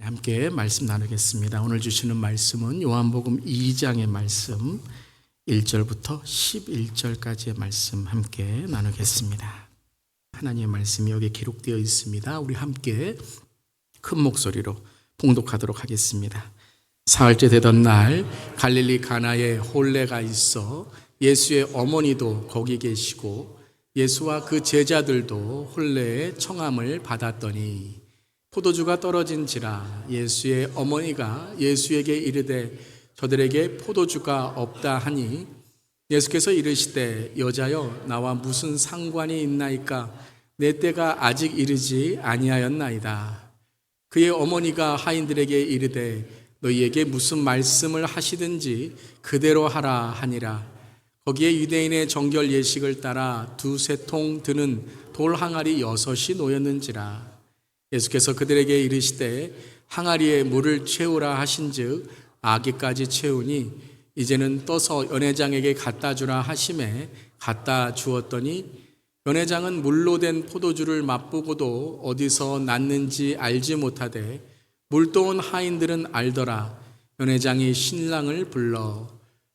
함께 말씀 나누겠습니다. 오늘 주시는 말씀은 요한복음 2장의 말씀 1절부터 11절까지의 말씀 함께 나누겠습니다. 하나님의 말씀이 여기 기록되어 있습니다. 우리 함께 큰 목소리로 봉독하도록 하겠습니다. 사흘째 되던 날 갈릴리 가나에 혼례가 있어 예수의 어머니도 거기 계시고 예수와 그 제자들도 혼례의 청함을 받았더니 포도주가 떨어진지라 예수의 어머니가 예수에게 이르되 저들에게 포도주가 없다 하니 예수께서 이르시되 여자여 나와 무슨 상관이 있나이까 내 때가 아직 이르지 아니하였나이다. 그의 어머니가 하인들에게 이르되 너희에게 무슨 말씀을 하시든지 그대로 하라 하니라. 거기에 유대인의 정결 예식을 따라 2-3통 드는 돌 항아리 6이 놓였는지라. 예수께서 그들에게 이르시되 항아리에 물을 채우라 하신즉 아기까지 채우니 이제는 떠서 연회장에게 갖다 주라 하심에 갖다 주었더니 연회장은 물로 된 포도주를 맛보고도 어디서 났는지 알지 못하되 물도온 하인들은 알더라. 연회장이 신랑을 불러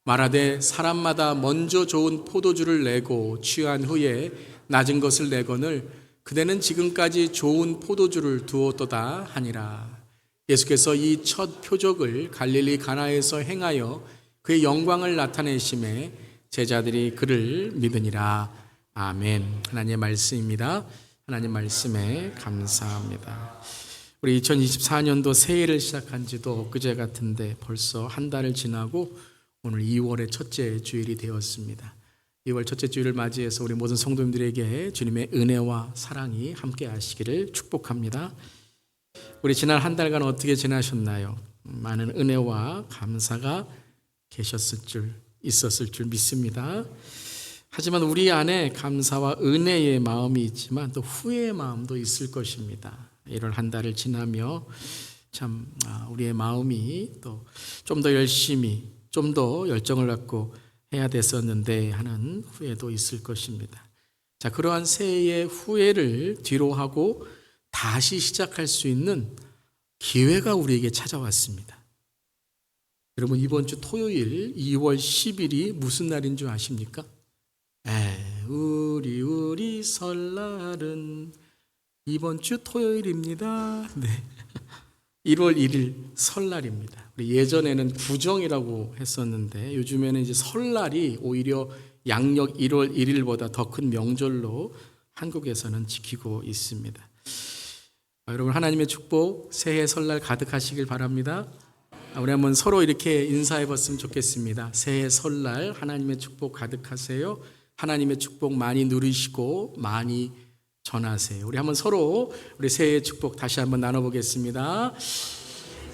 말하되 사람마다 먼저 좋은 포도주를 내고 취한 후에 낮은 것을 내거늘 그대는 지금까지 좋은 포도주를 두었도다 하니라. 예수께서 이 첫 표적을 갈릴리 가나에서 행하여 그의 영광을 나타내심에 제자들이 그를 믿으니라. 아멘. 하나님의 말씀입니다. 하나님 말씀에 감사합니다. 우리 2024년도 새해를 시작한 지도 엊그제 같은데 벌써 한 달을 지나고 오늘 2월의 첫째 주일이 되었습니다. 2월 첫째 주일을 맞이해서 우리 모든 성도님들에게 주님의 은혜와 사랑이 함께 하시기를 축복합니다. 우리 지난 한 달간 어떻게 지나셨나요? 많은 은혜와 감사가 있었을 줄 믿습니다. 하지만 우리 안에 감사와 은혜의 마음이 있지만 또 후회의 마음도 있을 것입니다. 1월 한 달을 지나며 참 우리의 마음이 또 좀 더 열심히 좀 더 열정을 갖고 해야 됐었는데 하는 후회도 있을 것입니다. 자, 그러한 새해의 후회를 뒤로 하고 다시 시작할 수 있는 기회가 우리에게 찾아왔습니다. 여러분, 이번 주 토요일 2월 10일이 무슨 날인 줄 아십니까? 우리 설날은 이번 주 토요일입니다. 네. 1월 1일 설날입니다. 예전에는 구정이라고 했었는데 요즘에는 이제 설날이 오히려 양력 1월 1일보다 더 큰 명절로 한국에서는 지키고 있습니다. 여러분, 하나님의 축복 새해 설날 가득하시길 바랍니다. 우리 한번 서로 이렇게 인사해 봤으면 좋겠습니다. 새해 설날 하나님의 축복 가득하세요. 하나님의 축복 많이 누리시고 많이 전하세요. 우리 한번 서로 우리 새해 축복 다시 한번 나눠보겠습니다.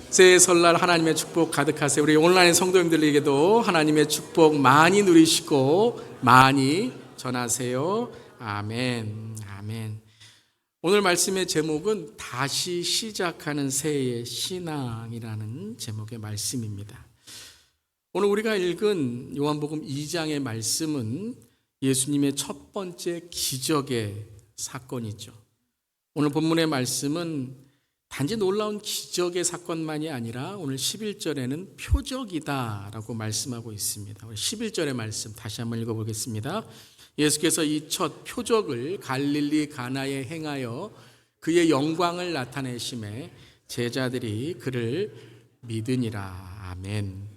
새해 설날 하나님의 축복 가득하세요. 우리 온라인 성도님들에게도 하나님의 축복 많이 누리시고 많이 전하세요. 아멘. 아멘. 오늘 말씀의 제목은 다시 시작하는 새해의 신앙이라는 제목의 말씀입니다. 오늘 우리가 읽은 요한복음 2장의 말씀은 예수님의 첫 번째 기적의 사건이죠. 오늘 본문의 말씀은 단지 놀라운 기적의 사건만이 아니라 오늘 11절에는 표적이다라고 말씀하고 있습니다. 11절의 말씀 다시 한번 읽어보겠습니다. 예수께서 이 첫 표적을 갈릴리 가나에 행하여 그의 영광을 나타내심에 제자들이 그를 믿으니라. 아멘.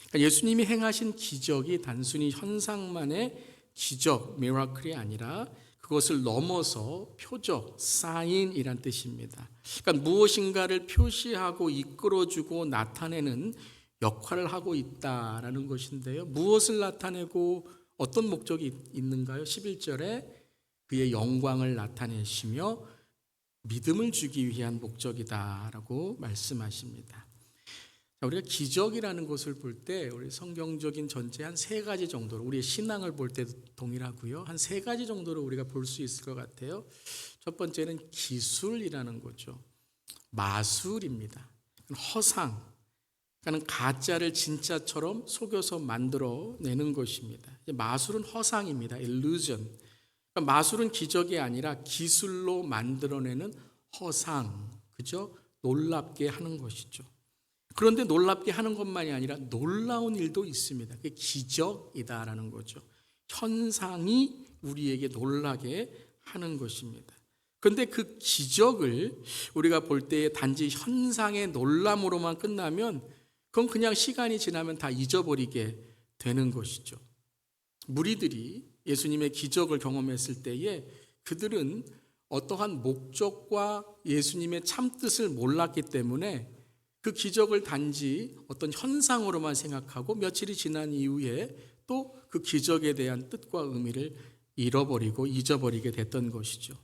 그러니까 예수님이 행하신 기적이 단순히 현상만의 기적, 미라클이 아니라 그것을 넘어서 표적, 사인이란 뜻입니다. 그러니까 무엇인가를 표시하고 이끌어주고 나타내는 역할을 하고 있다라는 것인데요. 무엇을 나타내고 어떤 목적이 있는가요? 11절에 그의 영광을 나타내시며 믿음을 주기 위한 목적이다라고 말씀하십니다. 자, 우리가 기적이라는 것을 볼 때 우리 성경적인 전체 한 3가지 정도로 우리의 신앙을 볼 때도 동일하고요. 한 3가지 정도로 우리가 볼 수 있을 것 같아요. 첫 번째는 기술이라는 거죠. 마술입니다. 허상, 그러니까 가짜를 진짜처럼 속여서 만들어내는 것입니다. 마술은 허상입니다. illusion. 마술은 기적이 아니라 기술로 만들어내는 허상, 그죠? 놀랍게 하는 것이죠. 그런데 놀랍게 하는 것만이 아니라 놀라운 일도 있습니다. 그게 기적이다라는 거죠. 현상이 우리에게 놀라게 하는 것입니다. 그런데 그 기적을 우리가 볼 때에 단지 현상의 놀람으로만 끝나면 그건 그냥 시간이 지나면 다 잊어버리게 되는 것이죠. 무리들이 예수님의 기적을 경험했을 때에 그들은 어떠한 목적과 예수님의 참뜻을 몰랐기 때문에 그 기적을 단지 어떤 현상으로만 생각하고 며칠이 지난 이후에 또 그 기적에 대한 뜻과 의미를 잃어버리고 잊어버리게 됐던 것이죠.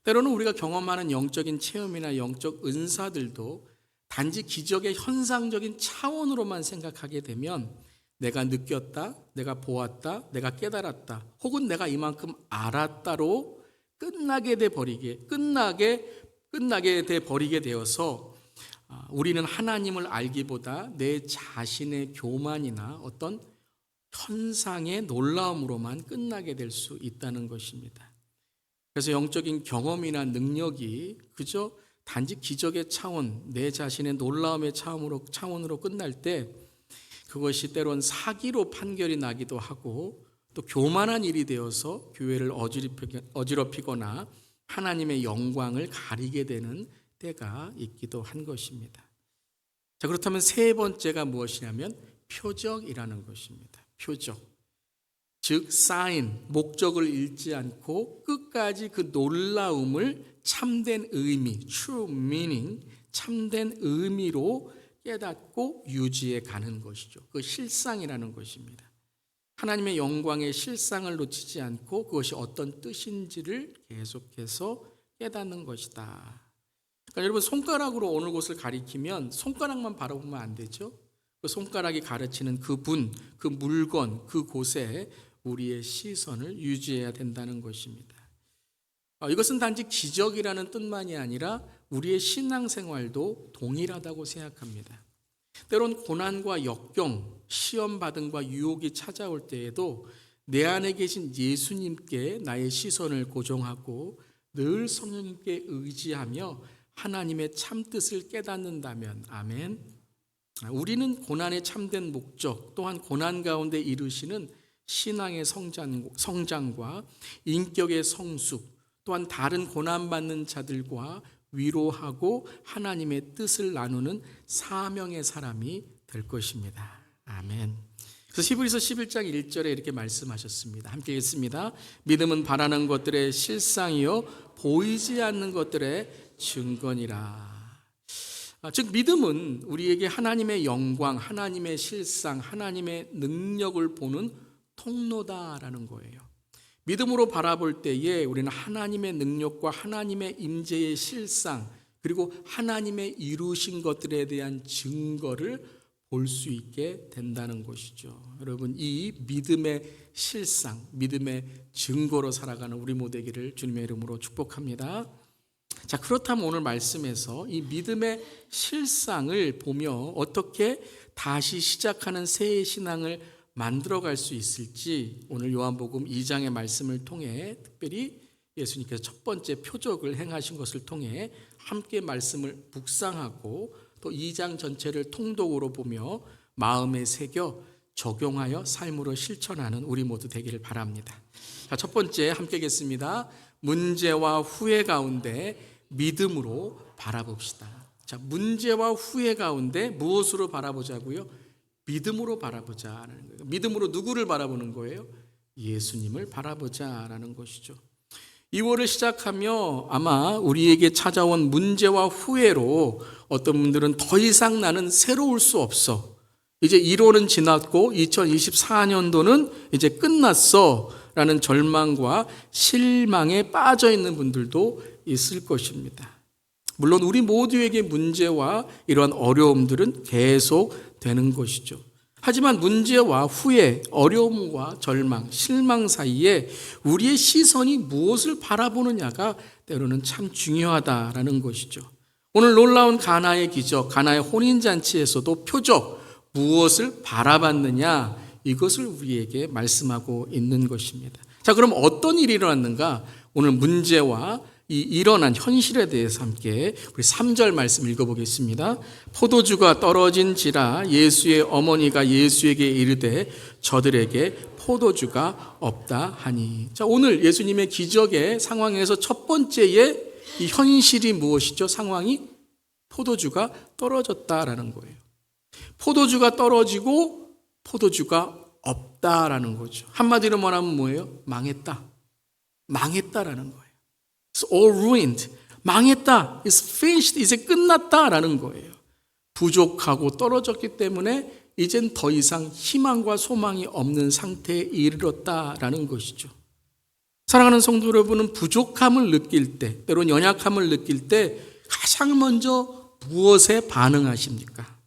때로는 우리가 경험하는 영적인 체험이나 영적 은사들도 단지 기적의 현상적인 차원으로만 생각하게 되면 내가 느꼈다, 내가 보았다, 내가 깨달았다, 혹은 내가 이만큼 알았다로 끝나게 돼 버리게 되어서 우리는 하나님을 알기보다 내 자신의 교만이나 어떤 현상의 놀라움으로만 끝나게 될 수 있다는 것입니다. 그래서 영적인 경험이나 능력이 그저 단지 기적의 차원, 내 자신의 놀라움의 차원으로 끝날 때 그것이 때론 사기로 판결이 나기도 하고 또 교만한 일이 되어서 교회를 어지럽히거나 하나님의 영광을 가리게 되는 때가 있기도 한 것입니다. 자, 그렇다면 세 번째가 무엇이냐면 표적이라는 것입니다. 표적. 즉 sign, 목적을 잃지 않고 끝까지 그 놀라움을 참된 의미, true meaning, 참된 의미로 깨닫고 유지해 가는 것이죠. 그 실상이라는 것입니다. 하나님의 영광의 실상을 놓치지 않고 그것이 어떤 뜻인지를 계속해서 깨닫는 것이다. 그러니까 여러분 손가락으로 어느 곳을 가리키면 손가락만 바라보면 안 되죠. 그 손가락이 가르치는 그분, 그 물건, 그곳에 우리의 시선을 유지해야 된다는 것입니다. 이것은 단지 기적이라는 뜻만이 아니라 우리의 신앙생활도 동일하다고 생각합니다. 때론 고난과 역경, 시험 받음과 유혹이 찾아올 때에도 내 안에 계신 예수님께 나의 시선을 고정하고 늘 성령님께 의지하며 하나님의 참뜻을 깨닫는다면 아멘. 우리는 고난의 참된 목적 또한 고난 가운데 이루시는 신앙의 성장과 인격의 성숙 또한 다른 고난받는 자들과 위로하고 하나님의 뜻을 나누는 사명의 사람이 될 것입니다. 아멘. 그래서 히브리서 11장 1절에 이렇게 말씀하셨습니다. 함께 읽습니다. 믿음은 바라는 것들의 실상이요 보이지 않는 것들의 증거니라. 즉 믿음은 우리에게 하나님의 영광, 하나님의 실상, 하나님의 능력을 보는 통로다라는 거예요. 믿음으로 바라볼 때에 우리는 하나님의 능력과 하나님의 임재의 실상 그리고 하나님의 이루신 것들에 대한 증거를 볼 수 있게 된다는 것이죠. 여러분 이 믿음의 실상, 믿음의 증거로 살아가는 우리 모두에게를 주님의 이름으로 축복합니다. 자, 그렇다면 오늘 말씀에서 이 믿음의 실상을 보며 어떻게 다시 시작하는 새해 신앙을 만들어갈 수 있을지 오늘 요한복음 2장의 말씀을 통해 특별히 예수님께서 첫 번째 표적을 행하신 것을 통해 함께 말씀을 묵상하고 또 2장 전체를 통독으로 보며 마음에 새겨 적용하여 삶으로 실천하는 우리 모두 되기를 바랍니다. 자, 첫 번째 함께 읽겠습니다. 문제와 후회 가운데 믿음으로 바라봅시다. 자, 문제와 후회 가운데 무엇으로 바라보자고요? 믿음으로 바라보자라는 거예요. 믿음으로 누구를 바라보는 거예요? 예수님을 바라보자라는 것이죠. 2월을 시작하며 아마 우리에게 찾아온 문제와 후회로 어떤 분들은 더 이상 나는 새로울 수 없어. 이제 1월은 지났고 2024년도는 이제 끝났어. 라는 절망과 실망에 빠져 있는 분들도 있을 것입니다. 물론 우리 모두에게 문제와 이러한 어려움들은 계속 되는 것이죠. 하지만 문제와 후회, 어려움과 절망, 실망 사이에 우리의 시선이 무엇을 바라보느냐가 때로는 참 중요하다라는 것이죠. 오늘 놀라운 가나의 기적, 가나의 혼인잔치에서도 표적, 무엇을 바라봤느냐 이것을 우리에게 말씀하고 있는 것입니다. 자, 그럼 어떤 일이 일어났는가? 오늘 문제와 이 일어난 현실에 대해서 함께 우리 3절 말씀 읽어보겠습니다. 포도주가 떨어진지라 예수의 어머니가 예수에게 이르되 저들에게 포도주가 없다 하니. 자, 오늘 예수님의 기적의 상황에서 첫 번째의 이 현실이 무엇이죠? 상황이 포도주가 떨어졌다라는 거예요. 포도주가 떨어지고 포도주가 없다라는 거죠. 한마디로 말하면 뭐예요? 망했다. 망했다라는 거예요. It's all ruined. 망했다. It's finished. 이제 끝났다라는 거예요. 부족하고 떨어졌기 때문에 이젠 더 이상 희망과 소망이 없는 상태에 이르렀다라는 것이죠. 사랑하는 성도 여러분은 부족함을 느낄 때, 때론 연약함을 느낄 때 가장 먼저 무엇에 반응하십니까?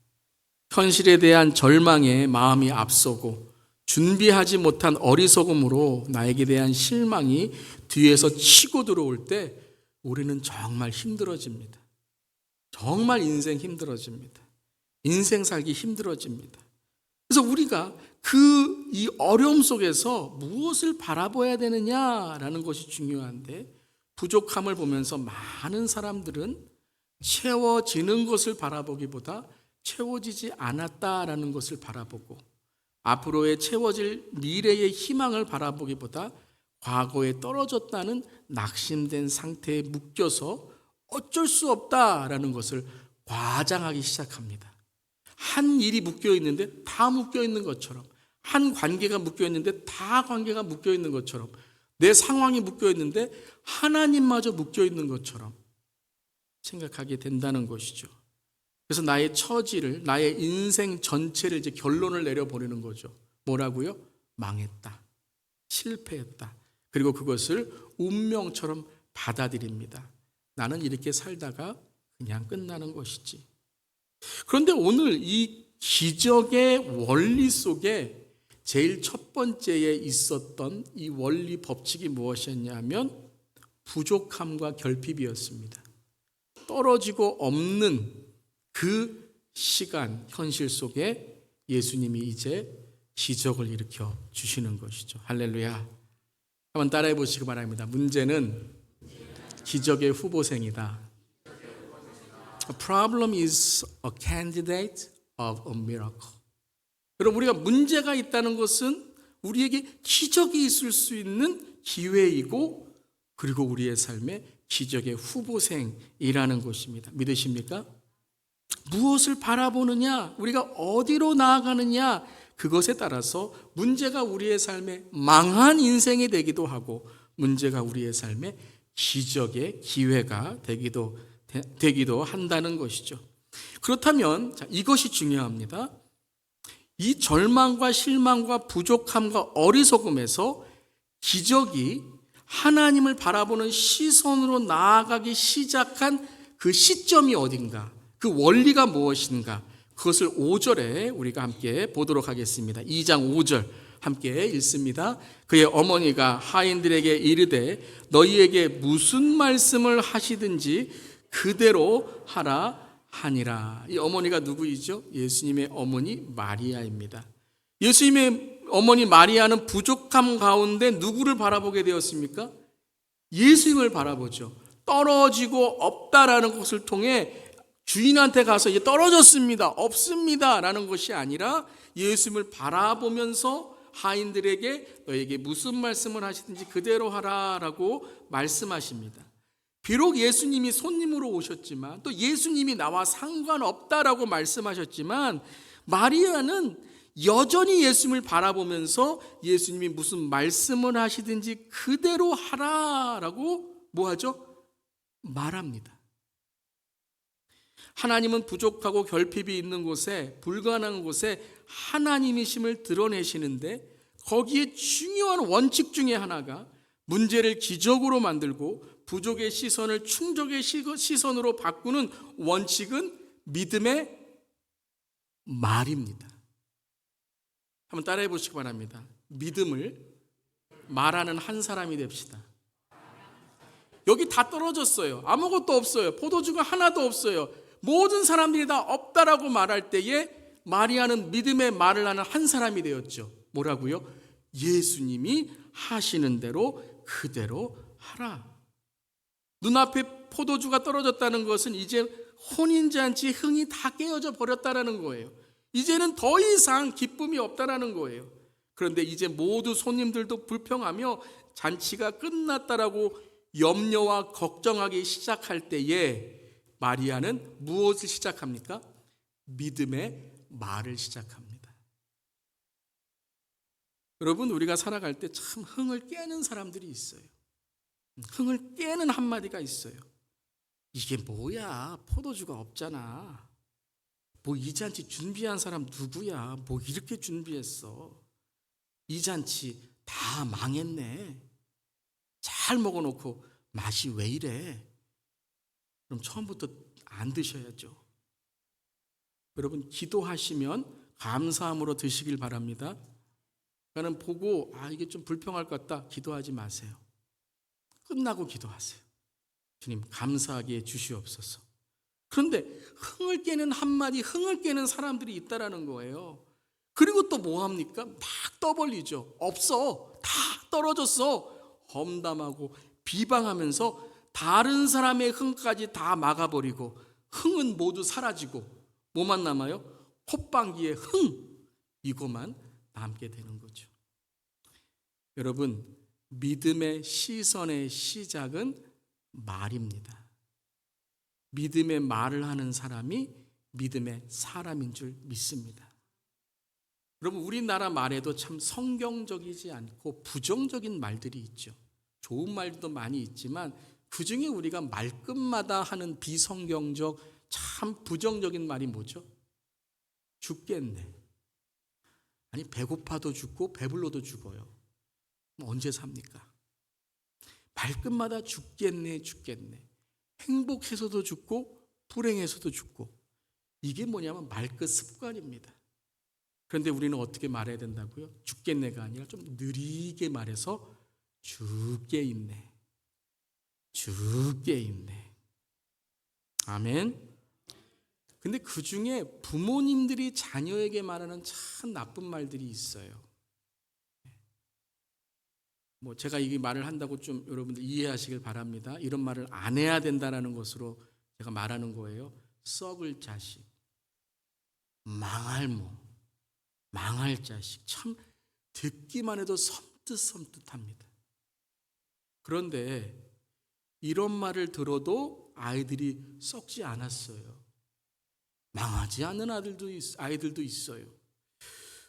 현실에 대한 절망에 마음이 앞서고 준비하지 못한 어리석음으로 나에게 대한 실망이 뒤에서 치고 들어올 때 우리는 정말 힘들어집니다. 정말 인생 힘들어집니다. 인생 살기 힘들어집니다. 그래서 우리가 이 어려움 속에서 무엇을 바라봐야 되느냐라는 것이 중요한데, 부족함을 보면서 많은 사람들은 채워지는 것을 바라보기보다 채워지지 않았다라는 것을 바라보고, 앞으로의 채워질 미래의 희망을 바라보기보다 과거에 떨어졌다는 낙심된 상태에 묶여서 어쩔 수 없다라는 것을 과장하기 시작합니다. 한 일이 묶여 있는데 다 묶여 있는 것처럼, 한 관계가 묶여 있는데 다 관계가 묶여 있는 것처럼, 내 상황이 묶여 있는데 하나님마저 묶여 있는 것처럼 생각하게 된다는 것이죠. 그래서 나의 처지를, 나의 인생 전체를 이제 결론을 내려버리는 거죠. 뭐라고요? 망했다. 실패했다. 그리고 그것을 운명처럼 받아들입니다. 나는 이렇게 살다가 그냥 끝나는 것이지. 그런데 오늘 이 기적의 원리 속에 제일 첫 번째에 있었던 이 원리 법칙이 무엇이었냐면 부족함과 결핍이었습니다. 떨어지고 없는 그 시간, 현실 속에 예수님이 이제 기적을 일으켜 주시는 것이죠. 할렐루야. 한번 따라해 보시기 바랍니다. 문제는 기적의 후보생이다. A problem is a candidate of a miracle. 여러분, 우리가 문제가 있다는 것은 우리에게 기적이 있을 수 있는 기회이고, 그리고 우리의 삶에 기적의 후보생이라는 것입니다. 믿으십니까? 무엇을 바라보느냐, 우리가 어디로 나아가느냐, 그것에 따라서 문제가 우리의 삶에 망한 인생이 되기도 하고, 문제가 우리의 삶에 기적의 기회가 되기도 한다는 것이죠. 그렇다면 이것이 중요합니다. 이 절망과 실망과 부족함과 어리석음에서 기적이 하나님을 바라보는 시선으로 나아가기 시작한 그 시점이 어딘가, 그 원리가 무엇인가, 그것을 5절에 우리가 함께 보도록 하겠습니다. 2장 5절 함께 읽습니다. 그의 어머니가 하인들에게 이르되 너희에게 무슨 말씀을 하시든지 그대로 하라 하니라. 이 어머니가 누구이죠? 예수님의 어머니 마리아입니다. 예수님의 어머니 마리아는 부족함 가운데 누구를 바라보게 되었습니까? 예수님을 바라보죠. 떨어지고 없다라는 것을 통해 주인한테 가서 이제 떨어졌습니다, 없습니다 라는 것이 아니라 예수님을 바라보면서 하인들에게 너에게 무슨 말씀을 하시든지 그대로 하라라고 말씀하십니다. 비록 예수님이 손님으로 오셨지만, 또 예수님이 나와 상관없다라고 말씀하셨지만, 마리아는 여전히 예수님을 바라보면서 예수님이 무슨 말씀을 하시든지 그대로 하라라고 뭐하죠? 말합니다. 하나님은 부족하고 결핍이 있는 곳에, 불가능한 곳에 하나님이심을 드러내시는데, 거기에 중요한 원칙 중에 하나가 문제를 기적으로 만들고 부족의 시선을 충족의 시선으로 바꾸는 원칙은 믿음의 말입니다. 한번 따라해 보시기 바랍니다. 믿음을 말하는 한 사람이 됩시다. 여기 다 떨어졌어요. 아무것도 없어요. 포도주가 하나도 없어요. 모든 사람들이 다 없다라고 말할 때에 마리아는 믿음의 말을 하는 한 사람이 되었죠. 뭐라고요? 예수님이 하시는 대로 그대로 하라. 눈앞에 포도주가 떨어졌다는 것은 이제 혼인잔치 흥이 다 깨어져 버렸다라는 거예요. 이제는 더 이상 기쁨이 없다라는 거예요. 그런데 이제 모두 손님들도 불평하며 잔치가 끝났다라고 염려와 걱정하기 시작할 때에 마리아는 무엇을 시작합니까? 믿음의 말을 시작합니다. 여러분, 우리가 살아갈 때 참 흥을 깨는 사람들이 있어요. 흥을 깨는 한마디가 있어요. 이게 뭐야? 포도주가 없잖아. 뭐 이 잔치 준비한 사람 누구야? 뭐 이렇게 준비했어? 이 잔치 다 망했네. 잘 먹어놓고 맛이 왜 이래? 그럼 처음부터 안 드셔야죠. 여러분, 기도하시면 감사함으로 드시길 바랍니다. 그러니까 보고 이게 좀 불평할 것 같다, 기도하지 마세요. 끝나고 기도하세요. 주님, 감사하게 주시옵소서. 그런데 흥을 깨는 한마디, 흥을 깨는 사람들이 있다라는 거예요. 그리고 또 뭐합니까? 막 떠벌리죠. 없어, 다 떨어졌어. 험담하고 비방하면서 다른 사람의 흥까지 다 막아버리고 흥은 모두 사라지고 뭐만 남아요? 콧방귀의 흥, 이거만 남게 되는 거죠. 여러분, 믿음의 시선의 시작은 말입니다. 믿음의 말을 하는 사람이 믿음의 사람인 줄 믿습니다. 여러분, 우리나라 말에도 참 성경적이지 않고 부정적인 말들이 있죠. 좋은 말도 많이 있지만 그 중에 우리가 말끝마다 하는 비성경적 참 부정적인 말이 뭐죠? 죽겠네. 아니, 배고파도 죽고 배불러도 죽어요. 언제 삽니까? 말끝마다 죽겠네, 죽겠네. 행복해서도 죽고 불행해서도 죽고. 이게 뭐냐면 말끝 습관입니다. 그런데 우리는 어떻게 말해야 된다고요? 죽겠네가 아니라 좀 느리게 말해서 죽게 있네, 죽게 있네. 아멘. 근데 그 중에 부모님들이 자녀에게 말하는 참 나쁜 말들이 있어요. 뭐 제가 이 말을 한다고 좀 여러분들 이해하시길 바랍니다. 이런 말을 안 해야 된다는 것으로 제가 말하는 거예요. 썩을 자식, 망할 모, 망할 자식. 참 듣기만 해도 섬뜩섬뜩합니다. 그런데 이런 말을 들어도 아이들이 썩지 않았어요. 망하지 않는 아이들도 있어요.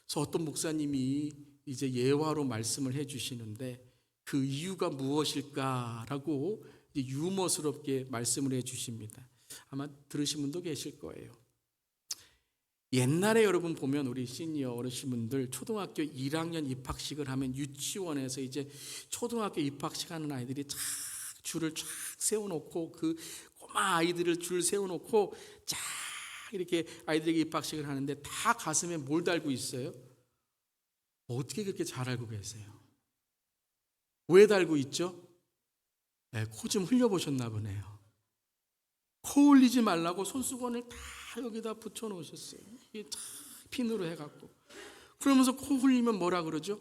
그래서 어떤 목사님이 이제 예화로 말씀을 해주시는데 그 이유가 무엇일까라고 유머스럽게 말씀을 해주십니다. 아마 들으신 분도 계실 거예요. 옛날에 여러분 보면 우리 시니어 어르신분들 초등학교 1학년 입학식을 하면 유치원에서 이제 초등학교 입학식 하는 아이들이 쫙 줄을 쫙 세워놓고 그 꼬마 아이들을 줄 세워놓고 쫙 이렇게 아이들에게 입학식을 하는데 다 가슴에 뭘 달고 있어요? 어떻게 그렇게 잘 알고 계세요? 왜 달고 있죠? 네, 코 좀 흘려보셨나 보네요. 코 흘리지 말라고 손수건을 다 여기다 붙여놓으셨어요. 이게 다 핀으로 해갖고. 그러면서 코 흘리면 뭐라 그러죠?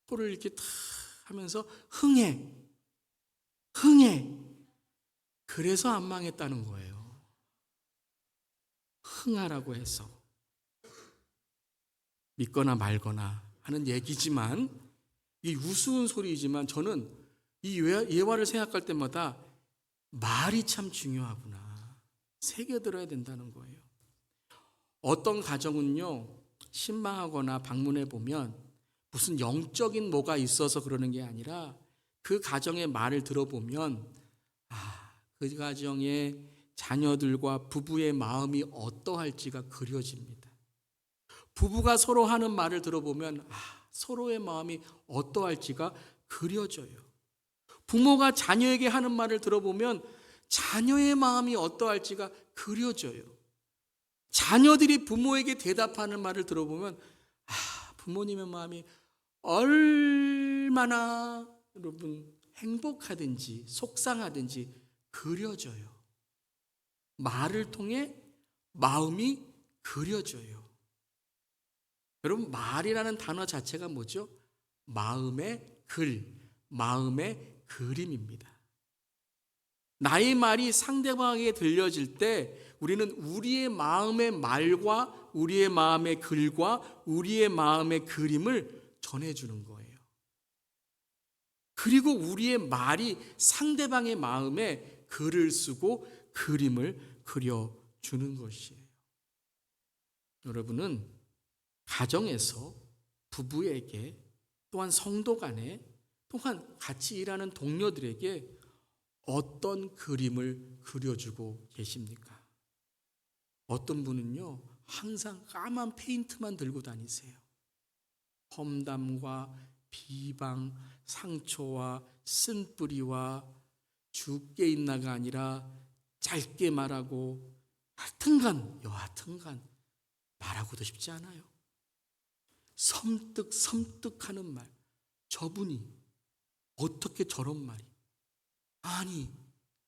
코를 이렇게 탁 하면서 흥해, 흥해. 그래서 안 망했다는 거예요. 흥하라고 해서. 믿거나 말거나 하는 얘기지만 이 우스운 소리이지만 저는 이 예화를 생각할 때마다 말이 참 중요하구나. 새겨들어야 된다는 거예요. 어떤 가정은요, 신방하거나 방문해 보면 무슨 영적인 뭐가 있어서 그러는 게 아니라 그 가정의 말을 들어보면 그 가정의 자녀들과 부부의 마음이 어떠할지가 그려집니다. 부부가 서로 하는 말을 들어보면 서로의 마음이 어떠할지가 그려져요. 부모가 자녀에게 하는 말을 들어보면 자녀의 마음이 어떠할지가 그려져요. 자녀들이 부모에게 대답하는 말을 들어보면 부모님의 마음이 얼마나 여러분 행복하든지 속상하든지 그려져요. 말을 통해 마음이 그려져요. 여러분, 말이라는 단어 자체가 뭐죠? 마음의 글, 마음의 그림입니다. 나의 말이 상대방에게 들려질 때 우리는 우리의 마음의 말과 우리의 마음의 글과 우리의 마음의 그림을 전해주는 거예요. 그리고 우리의 말이 상대방의 마음에 글을 쓰고 그림을 그려주는 것이에요. 여러분은 가정에서 부부에게 또한 성도 간에 또한 같이 일하는 동료들에게 어떤 그림을 그려주고 계십니까? 어떤 분은요, 항상 까만 페인트만 들고 다니세요. 험담과 비방, 상처와 쓴뿌리와 죽게 있나가 아니라 짧게 말하고 여하튼간 말하고도 싶지 않아요. 섬뜩하는 말. 저분이 어떻게 저런 말이? 아니,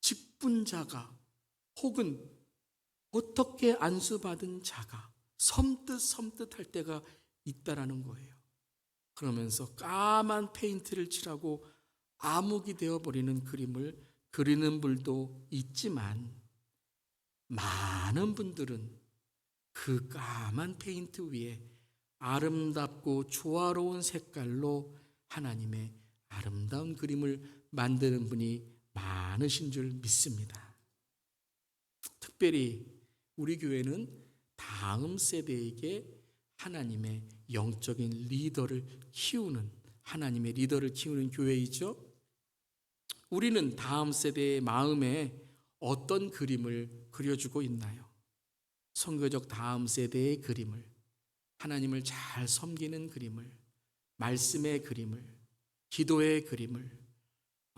직분자가 혹은 어떻게 안수받은 자가 섬뜩할 때가 있다라는 거예요. 그러면서 까만 페인트를 칠하고 암흑이 되어버리는 그림을 그리는 분도 있지만 많은 분들은 그 까만 페인트 위에 아름답고 조화로운 색깔로 하나님의 아름다운 그림을 만드는 분이 많으신 줄 믿습니다. 특별히 우리 교회는 다음 세대에게 하나님의 영적인 리더를 키우는 교회이죠. 우리는 다음 세대의 마음에 어떤 그림을 그려주고 있나요? 선교적 다음 세대의 그림을, 하나님을 잘 섬기는 그림을, 말씀의 그림을, 기도의 그림을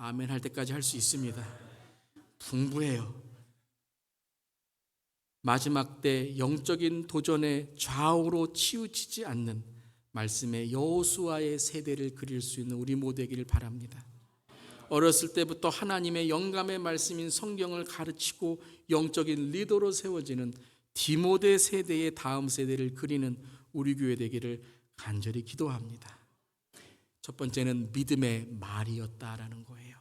아멘 할 때까지 할 수 있습니다. 풍부해요. 마지막 때 영적인 도전의 좌우로 치우치지 않는 말씀의 여호수아의 세대를 그릴 수 있는 우리 모두 되기를 바랍니다. 어렸을 때부터 하나님의 영감의 말씀인 성경을 가르치고 영적인 리더로 세워지는 디모데 세대의 다음 세대를 그리는 우리 교회 되기를 간절히 기도합니다. 첫 번째는 믿음의 말이었다라는 거예요.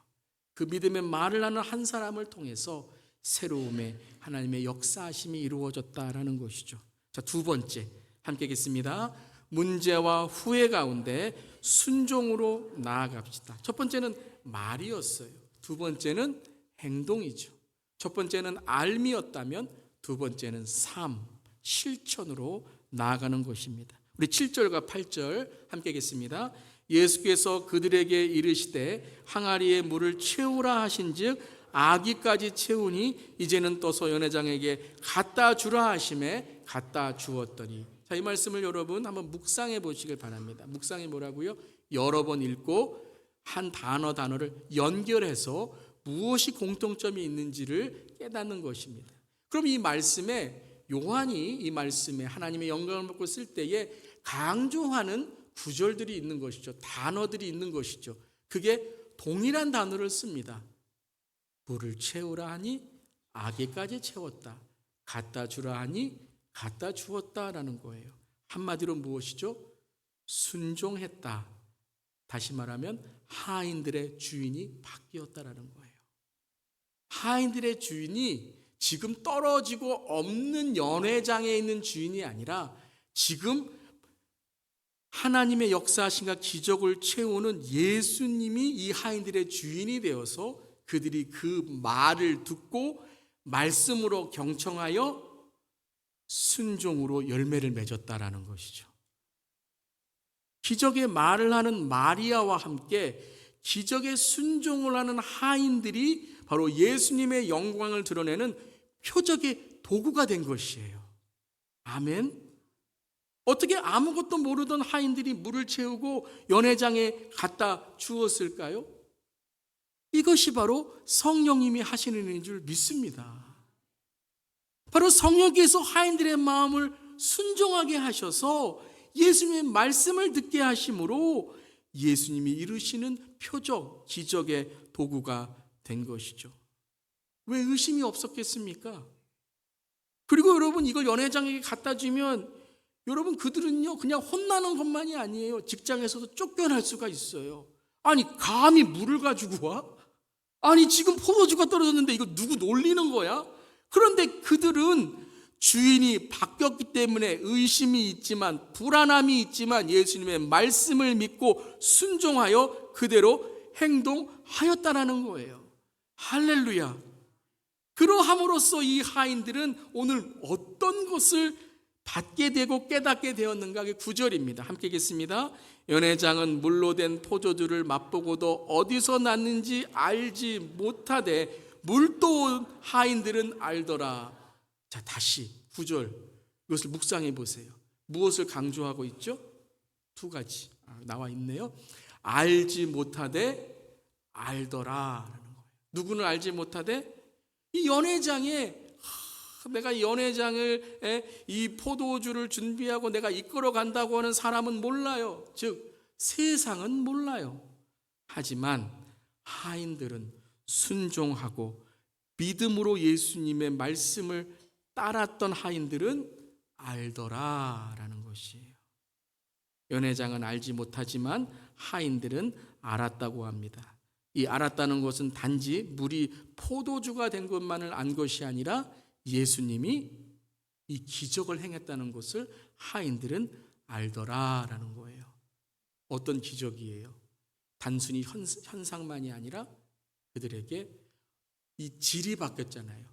그 믿음의 말을 하는 한 사람을 통해서 새로움의 하나님의 역사하심이 이루어졌다라는 것이죠. 자, 두 번째 함께 읽겠습니다. 문제와 후회 가운데 순종으로 나아갑시다. 첫 번째는 말이었어요. 두 번째는 행동이죠. 첫 번째는 알미였다면 두 번째는 삶, 실천으로 나아가는 것입니다. 우리 7절과 8절 함께 읽겠습니다. 예수께서 그들에게 이르시되 항아리에 물을 채우라 하신즉 아기까지 채우니 이제는 떠서 연회장에게 갖다 주라 하심에 갖다 주었더니. 자, 이 말씀을 여러분 한번 묵상해 보시길 바랍니다. 묵상이 뭐라고요? 여러 번 읽고 한 단어를 연결해서 무엇이 공통점이 있는지를 깨닫는 것입니다. 그럼 이 말씀에 요한이 이 말씀에 하나님의 영광을 받고 쓸 때에 강조하는 구절들이 있는 것이죠. 단어들이 있는 것이죠. 그게 동일한 단어를 씁니다. 물을 채우라 하니 아기까지 채웠다. 갖다 주라 하니 갖다 주었다라는 거예요. 한마디로 무엇이죠? 순종했다. 다시 말하면 하인들의 주인이 바뀌었다라는 거예요. 하인들의 주인이 지금 떨어지고 없는 연회장에 있는 주인이 아니라 지금 하나님의 역사하심과 기적을 채우는 예수님이 이 하인들의 주인이 되어서 그들이 그 말을 듣고 말씀으로 경청하여 순종으로 열매를 맺었다라는 것이죠. 기적의 말을 하는 마리아와 함께 기적의 순종을 하는 하인들이 바로 예수님의 영광을 드러내는 표적의 도구가 된 것이에요. 아멘. 어떻게 아무것도 모르던 하인들이 물을 채우고 연회장에 갖다 주었을까요? 이것이 바로 성령님이 하시는 일인 줄 믿습니다. 바로 성령께서 하인들의 마음을 순종하게 하셔서 예수님의 말씀을 듣게 하심으로 예수님이 이루시는 표적, 기적의 도구가 된 것이죠. 왜 의심이 없었겠습니까? 그리고 여러분 이걸 연회장에게 갖다 주면 여러분 그들은요 그냥 혼나는 것만이 아니에요. 직장에서도 쫓겨날 수가 있어요. 아니 감히 물을 가지고 와? 아니 지금 포도주가 떨어졌는데 이거 누구 놀리는 거야? 그런데 그들은 주인이 바뀌었기 때문에 의심이 있지만 불안함이 있지만 예수님의 말씀을 믿고 순종하여 그대로 행동하였다라는 거예요. 할렐루야. 그러함으로써 이 하인들은 오늘 어떤 것을 받게 되고 깨닫게 되었는가? 그게 9절입니다. 함께 읽겠습니다. 연회장은 물로 된 포도주를 맛보고도 어디서 났는지 알지 못하되 물도 하인들은 알더라. 자, 다시 9절 이것을 묵상해 보세요. 무엇을 강조하고 있죠? 두 가지 나와 있네요. 알지 못하되 알더라. 누구는 알지 못하되 이 연회장에 내가 이 연회장을 이 포도주를 준비하고 내가 이끌어 간다고 하는 사람은 몰라요. 즉 세상은 몰라요. 하지만 하인들은 순종하고 믿음으로 예수님의 말씀을 따랐던 하인들은 알더라라는 것이에요. 연회장은 알지 못하지만 하인들은 알았다고 합니다. 이 알았다는 것은 단지 물이 포도주가 된 것만을 안 것이 아니라 예수님이 이 기적을 행했다는 것을 하인들은 알더라라는 거예요. 어떤 기적이에요? 단순히 현상만이 아니라 그들에게 이 질이 바뀌었잖아요.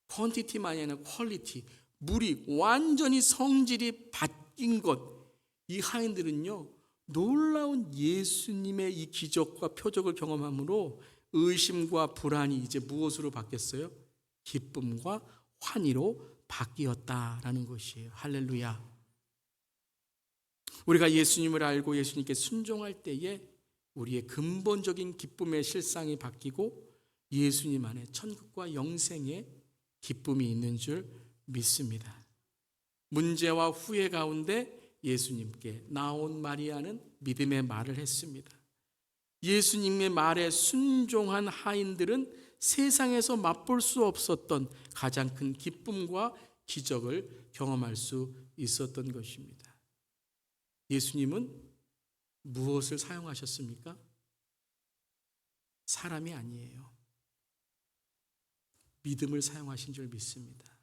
퀀티티만이 아니라 퀄리티, 물이 완전히 성질이 바뀐 것. 이 하인들은요, 놀라운 예수님의 이 기적과 표적을 경험함으로 의심과 불안이 이제 무엇으로 바뀌었어요? 기쁨과 환희로 바뀌었다라는 것이에요. 할렐루야. 우리가 예수님을 알고 예수님께 순종할 때에 우리의 근본적인 기쁨의 실상이 바뀌고 예수님 안에 천국과 영생의 기쁨이 있는 줄 믿습니다. 문제와 후회 가운데 예수님께 나온 마리아는 믿음의 말을 했습니다. 예수님의 말에 순종한 하인들은 세상에서 맛볼 수 없었던 가장 큰 기쁨과 기적을 경험할 수 있었던 것입니다. 예수님은 무엇을 사용하셨습니까? 사람이 아니에요. 믿음을 사용하신 줄 믿습니다.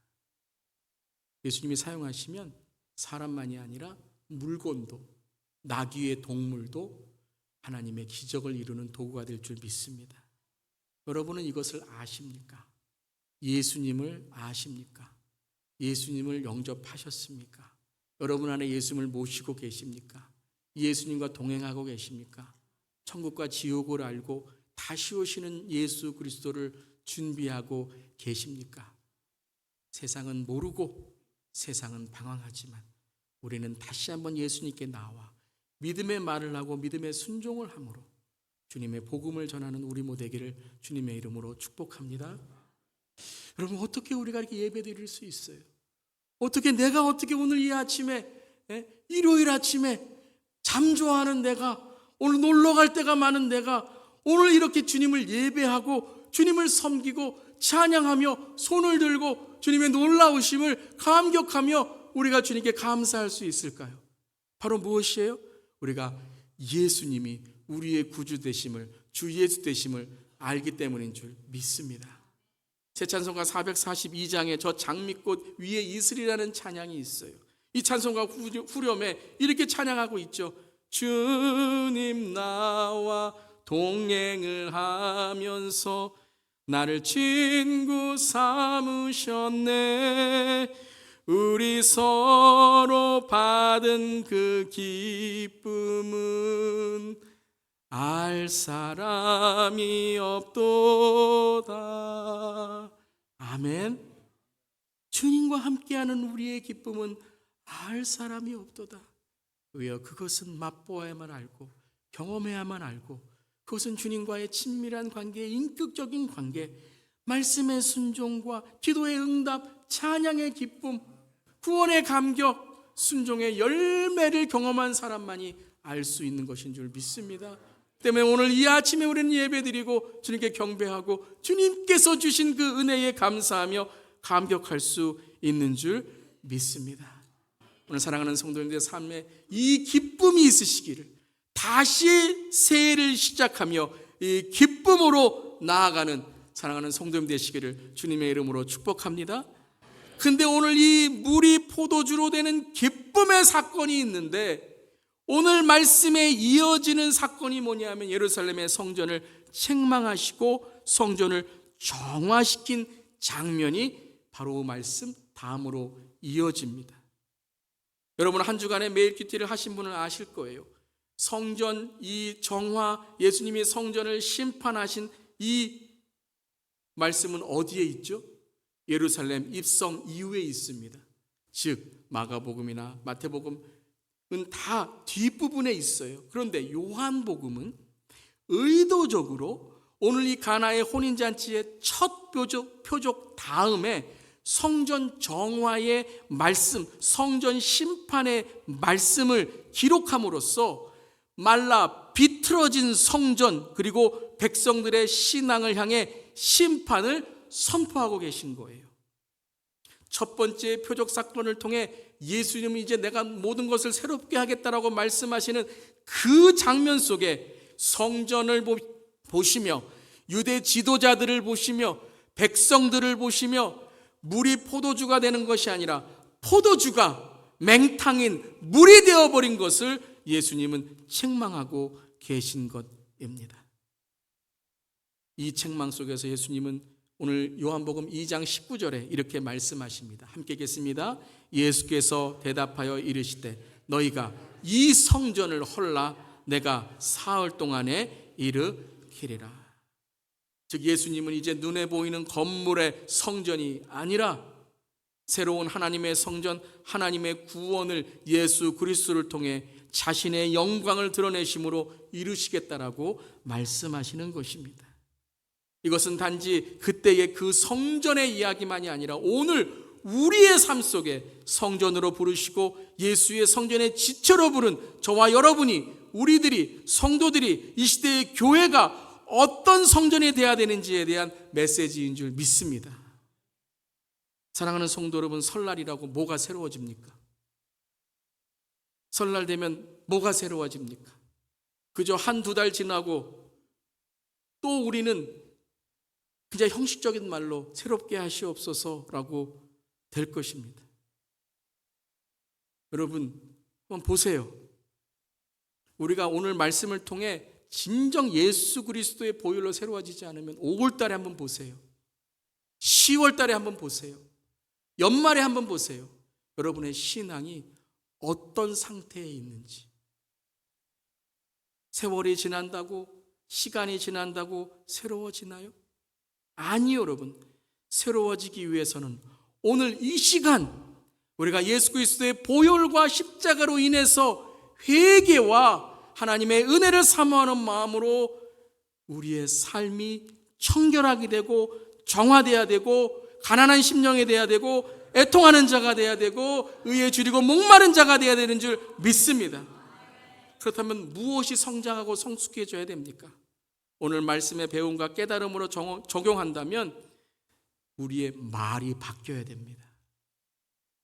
예수님이 사용하시면 사람만이 아니라 물건도, 나귀의 동물도 하나님의 기적을 이루는 도구가 될 줄 믿습니다. 여러분은 이것을 아십니까? 예수님을 아십니까? 예수님을 영접하셨습니까? 여러분 안에 예수님을 모시고 계십니까? 예수님과 동행하고 계십니까? 천국과 지옥을 알고 다시 오시는 예수 그리스도를 준비하고 계십니까? 세상은 모르고 세상은 방황하지만 우리는 다시 한번 예수님께 나와 믿음의 말을 하고 믿음의 순종을 함으로 주님의 복음을 전하는 우리 모두에게를 주님의 이름으로 축복합니다. 여러분, 어떻게 우리가 이렇게 예배드릴 수 있어요? 내가 어떻게 오늘 이 아침에, 일요일 아침에 잠 좋아하는 내가, 오늘 놀러 갈 때가 많은 내가 오늘 이렇게 주님을 예배하고 주님을 섬기고 찬양하며 손을 들고 주님의 놀라우심을 감격하며 우리가 주님께 감사할 수 있을까요? 바로 무엇이에요? 우리가 예수님이 우리의 구주 되심을, 주 예수 되심을 알기 때문인 줄 믿습니다. 제 찬송가 442장에 저 장미꽃 위에 이슬이라는 찬양이 있어요. 이 찬송가 후렴에 이렇게 찬양하고 있죠. 주님 나와 동행을 하면서 나를 친구 삼으셨네. 우리 서로 받은 그 기쁨은 알 사람이 없도다. 아멘. 주님과 함께하는 우리의 기쁨은 알 사람이 없도다. 왜요? 그것은 맛보아야만 알고 경험해야만 알고 그것은 주님과의 친밀한 관계, 인격적인 관계, 말씀의 순종과 기도의 응답, 찬양의 기쁨, 구원의 감격, 순종의 열매를 경험한 사람만이 알 수 있는 것인 줄 믿습니다. 때문에 오늘 이 아침에 우리는 예배드리고 주님께 경배하고 주님께서 주신 그 은혜에 감사하며 감격할 수 있는 줄 믿습니다. 오늘 사랑하는 성도님들의 삶에 이 기쁨이 있으시기를, 다시 새해를 시작하며 이 기쁨으로 나아가는 사랑하는 성도님 되시기를 주님의 이름으로 축복합니다. 근데 오늘 이 물이 포도주로 되는 기쁨의 사건이 있는데, 오늘 말씀에 이어지는 사건이 뭐냐면 예루살렘의 성전을 책망하시고 성전을 정화시킨 장면이 바로 말씀 다음으로 이어집니다. 여러분, 한 주간에 매일 큐티를 하신 분은 아실 거예요. 성전 이 정화, 예수님이 성전을 심판하신 이 말씀은 어디에 있죠? 예루살렘 입성 이후에 있습니다. 즉 마가복음이나 마태복음은 다 뒷부분에 있어요. 그런데 요한복음은 의도적으로 오늘 이 가나의 혼인잔치의 첫 표적 다음에 성전 정화의 말씀, 성전 심판의 말씀을 기록함으로써 말라 비틀어진 성전 그리고 백성들의 신앙을 향해 심판을 선포하고 계신 거예요. 첫 번째 표적 사건을 통해 예수님이 이제 내가 모든 것을 새롭게 하겠다라고 말씀하시는 그 장면 속에 성전을 보시며 유대 지도자들을 보시며 백성들을 보시며 물이 포도주가 되는 것이 아니라 포도주가 맹탕인 물이 되어버린 것을 예수님은 책망하고 계신 것입니다. 이 책망 속에서 예수님은 오늘 요한복음 2장 19절에 이렇게 말씀하십니다. 함께 읽겠습니다. 예수께서 대답하여 이르시되 너희가 이 성전을 헐라 내가 사흘 동안에 일으키리라. 즉 예수님은 이제 눈에 보이는 건물의 성전이 아니라 새로운 하나님의 성전, 하나님의 구원을 예수 그리스도를 통해 자신의 영광을 드러내심으로 이루시겠다라고 말씀하시는 것입니다. 이것은 단지 그때의 그 성전의 이야기만이 아니라 오늘 우리의 삶 속에 성전으로 부르시고 예수의 성전의 지체로 부른 저와 여러분이, 우리들이, 성도들이, 이 시대의 교회가 어떤 성전이 되어야 되는지에 대한 메시지인 줄 믿습니다. 사랑하는 성도 여러분, 설날이라고 뭐가 새로워집니까? 설날 되면 뭐가 새로워집니까? 그저 한두 달 지나고 또 우리는 그냥 형식적인 말로 새롭게 하시옵소서라고 될 것입니다. 여러분 한번 보세요. 우리가 오늘 말씀을 통해 진정 예수 그리스도의 보혈로 새로워지지 않으면 5월 달에 한번 보세요. 10월 달에 한번 보세요. 연말에 한번 보세요. 여러분의 신앙이 어떤 상태에 있는지. 세월이 지난다고, 시간이 지난다고 새로워지나요? 아니요, 여러분. 새로워지기 위해서는 오늘 이 시간 우리가 예수 그리스도의 보혈과 십자가로 인해서 회개와 하나님의 은혜를 사모하는 마음으로 우리의 삶이 청결하게 되고 정화되어야 되고 가난한 심령이 되어야 되고 애통하는 자가 되어야 되고 의에 줄이고 목마른 자가 되어야 되는 줄 믿습니다. 그렇다면 무엇이 성장하고 성숙해져야 됩니까? 오늘 말씀의 배움과 깨달음으로 적용한다면 우리의 말이 바뀌어야 됩니다.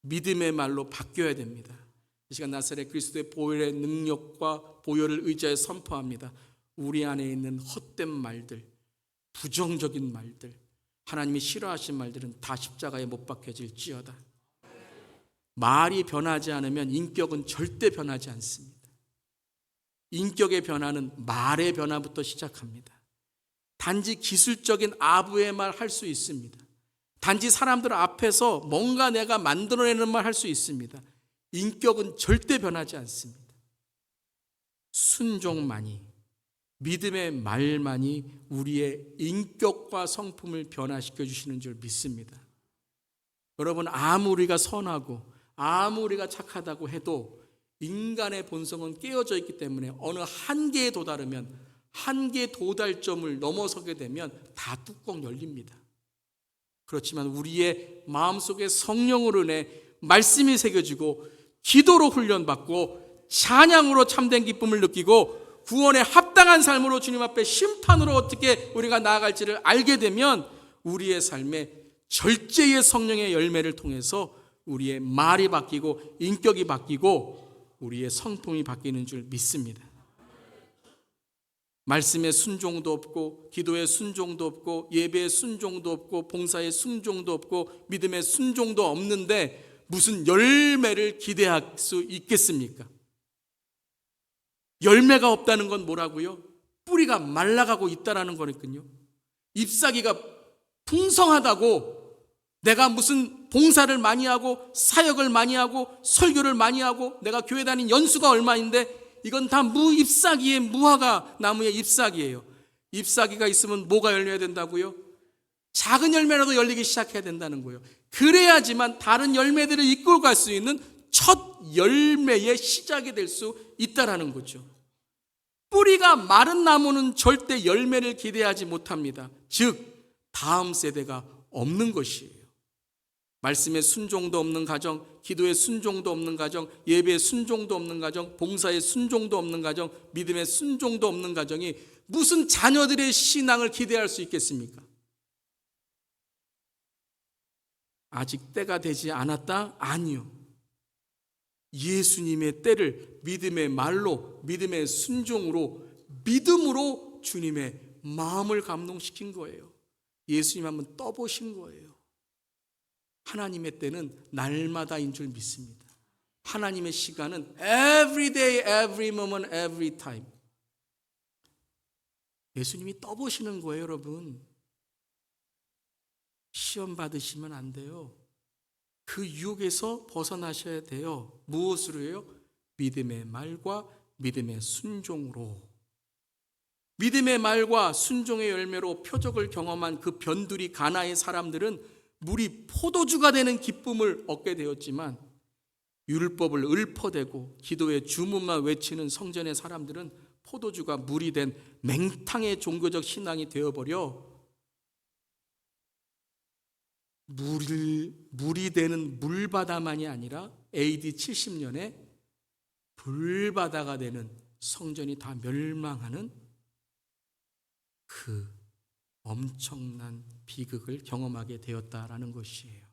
믿음의 말로 바뀌어야 됩니다. 이 시간 나사렛 그리스도의 보혈의 능력과 보혈을 의지하여 선포합니다. 우리 안에 있는 헛된 말들, 부정적인 말들, 하나님이 싫어하신 말들은 다 십자가에 못 박혀질지어다. 말이 변하지 않으면 인격은 절대 변하지 않습니다. 인격의 변화는 말의 변화부터 시작합니다. 단지 기술적인 아부의 말 할 수 있습니다. 단지 사람들 앞에서 뭔가 내가 만들어내는 말 할 수 있습니다. 인격은 절대 변하지 않습니다. 순종만이, 믿음의 말만이 우리의 인격과 성품을 변화시켜 주시는 줄 믿습니다. 여러분, 아무리 우리가 선하고 아무리 우리가 착하다고 해도 인간의 본성은 깨어져 있기 때문에 어느 한계에 도달하면 한계 도달점을 넘어서게 되면 다 뚜껑 열립니다. 그렇지만 우리의 마음속에 성령으로 인해 말씀이 새겨지고 기도로 훈련받고 찬양으로 참된 기쁨을 느끼고 구원에 합당한 삶으로 주님 앞에 심판으로 어떻게 우리가 나아갈지를 알게 되면 우리의 삶에 절제의 성령의 열매를 통해서 우리의 말이 바뀌고 인격이 바뀌고 우리의 성품이 바뀌는 줄 믿습니다. 말씀의 순종도 없고, 기도의 순종도 없고, 예배의 순종도 없고, 봉사의 순종도 없고, 믿음의 순종도 없는데 무슨 열매를 기대할 수 있겠습니까? 열매가 없다는 건 뭐라고요? 뿌리가 말라가고 있다라는 거니까요. 잎사귀가 풍성하다고 내가 무슨 봉사를 많이 하고 사역을 많이 하고 설교를 많이 하고 내가 교회 다닌 연수가 얼마인데 이건 다 무잎사귀의 무화과 나무의 잎사귀예요. 잎사귀가 있으면 뭐가 열려야 된다고요? 작은 열매라도 열리기 시작해야 된다는 거예요. 그래야지만 다른 열매들을 이끌고 갈 수 있는 첫 열매의 시작이 될 수 있다라는 거죠. 뿌리가 마른 나무는 절대 열매를 기대하지 못합니다. 즉 다음 세대가 없는 것이에요. 말씀의 순종도 없는 가정, 기도의 순종도 없는 가정, 예배의 순종도 없는 가정, 봉사의 순종도 없는 가정, 믿음의 순종도 없는 가정이 무슨 자녀들의 신앙을 기대할 수 있겠습니까? 아직 때가 되지 않았다? 아니요. 예수님의 때를 믿음의 말로, 믿음의 순종으로, 믿음으로 주님의 마음을 감동시킨 거예요. 예수님 한번 떠보신 거예요. 하나님의 때는 날마다인 줄 믿습니다. 하나님의 시간은 every day, every moment, every time. 예수님이 떠보시는 거예요, 여러분. 시험 받으시면 안 돼요. 그 유혹에서 벗어나셔야 돼요. 무엇으로요? 믿음의 말과 믿음의 순종으로. 믿음의 말과 순종의 열매로 표적을 경험한 그 변두리 가나의 사람들은 물이 포도주가 되는 기쁨을 얻게 되었지만 율법을 읊어대고 기도의 주문만 외치는 성전의 사람들은 포도주가 물이 된 맹탕의 종교적 신앙이 되어버려 물이 되는 물바다만이 아니라 AD 70년에 불바다가 되는 성전이 다 멸망하는 그 엄청난 비극을 경험하게 되었다라는 것이에요.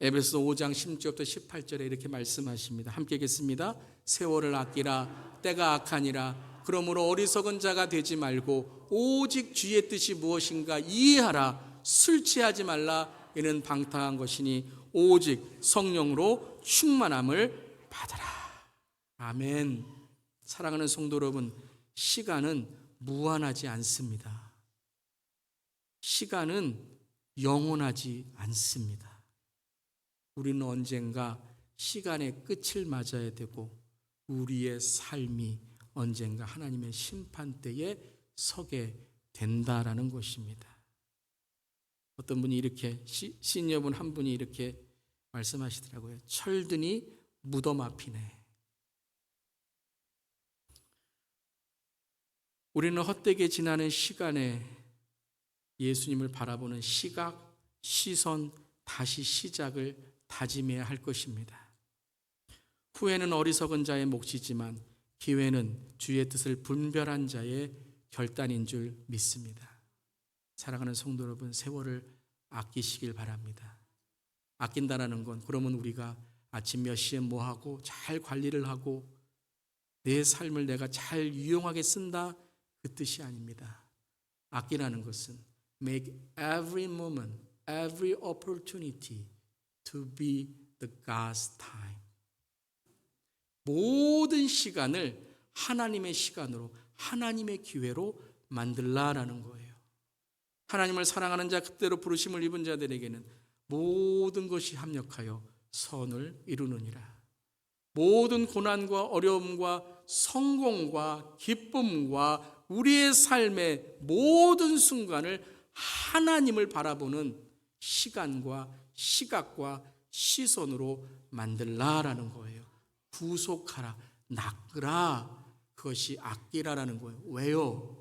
에베소 5장 10절부터 18절에 이렇게 말씀하십니다. 함께 읽겠습니다. 세월을 아끼라 때가 악하니라. 그러므로 어리석은 자가 되지 말고 오직 주의 뜻이 무엇인가 이해하라. 술 취하지 말라. 이는 방탕한 것이니 오직 성령으로 충만함을 받아라. 아멘. 사랑하는 성도 여러분, 시간은 무한하지 않습니다. 시간은 영원하지 않습니다. 우리는 언젠가 시간의 끝을 맞아야 되고 우리의 삶이 언젠가 하나님의 심판대에 서게 된다라는 것입니다. 어떤 분이 이렇게 시니어분 한 분이 이렇게 말씀하시더라고요. 철드니 무덤 앞이네. 우리는 헛되게 지나는 시간에 예수님을 바라보는 시각, 시선, 다시 시작을 다짐해야 할 것입니다. 후회는 어리석은 자의 몫이지만 기회는 주의 뜻을 분별한 자의 결단인 줄 믿습니다. 사랑하는 성도 여러분, 세월을 아끼시길 바랍니다. 아낀다라는 건 그러면 우리가 아침 몇 시에 뭐 하고 잘 관리를 하고 내 삶을 내가 잘 유용하게 쓴다 그 뜻이 아닙니다. 아끼라는 것은 make every moment, every opportunity to be the God's time. 모든 시간을 하나님의 시간으로, 하나님의 기회로 만들라라는 거예요. 하나님을 사랑하는 자, 그때로 부르심을 입은 자들에게는 모든 것이 합력하여 선을 이루느니라. 모든 고난과 어려움과 성공과 기쁨과 우리의 삶의 모든 순간을 하나님을 바라보는 시간과 시각과 시선으로 만들라라는 거예요. 구속하라, 낚으라, 그것이 아끼라라는 거예요. 왜요?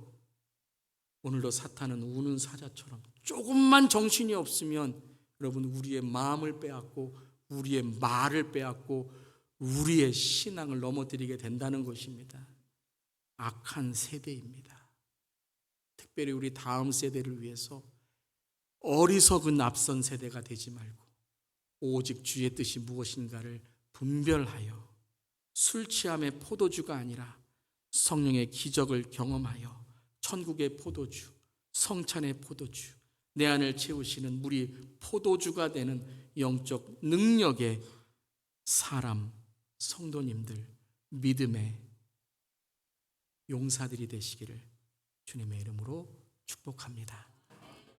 오늘도 사탄은 우는 사자처럼 조금만 정신이 없으면 여러분 우리의 마음을 빼앗고 우리의 말을 빼앗고 우리의 신앙을 넘어뜨리게 된다는 것입니다. 악한 세대입니다. 특별히 우리 다음 세대를 위해서 어리석은 앞선 세대가 되지 말고 오직 주의 뜻이 무엇인가를 분별하여 술 취함의 포도주가 아니라 성령의 기적을 경험하여 천국의 포도주, 성찬의 포도주, 내 안을 채우시는 물이 포도주가 되는 영적 능력의 사람, 성도님들, 믿음의 용사들이 되시기를 주님의 이름으로 축복합니다.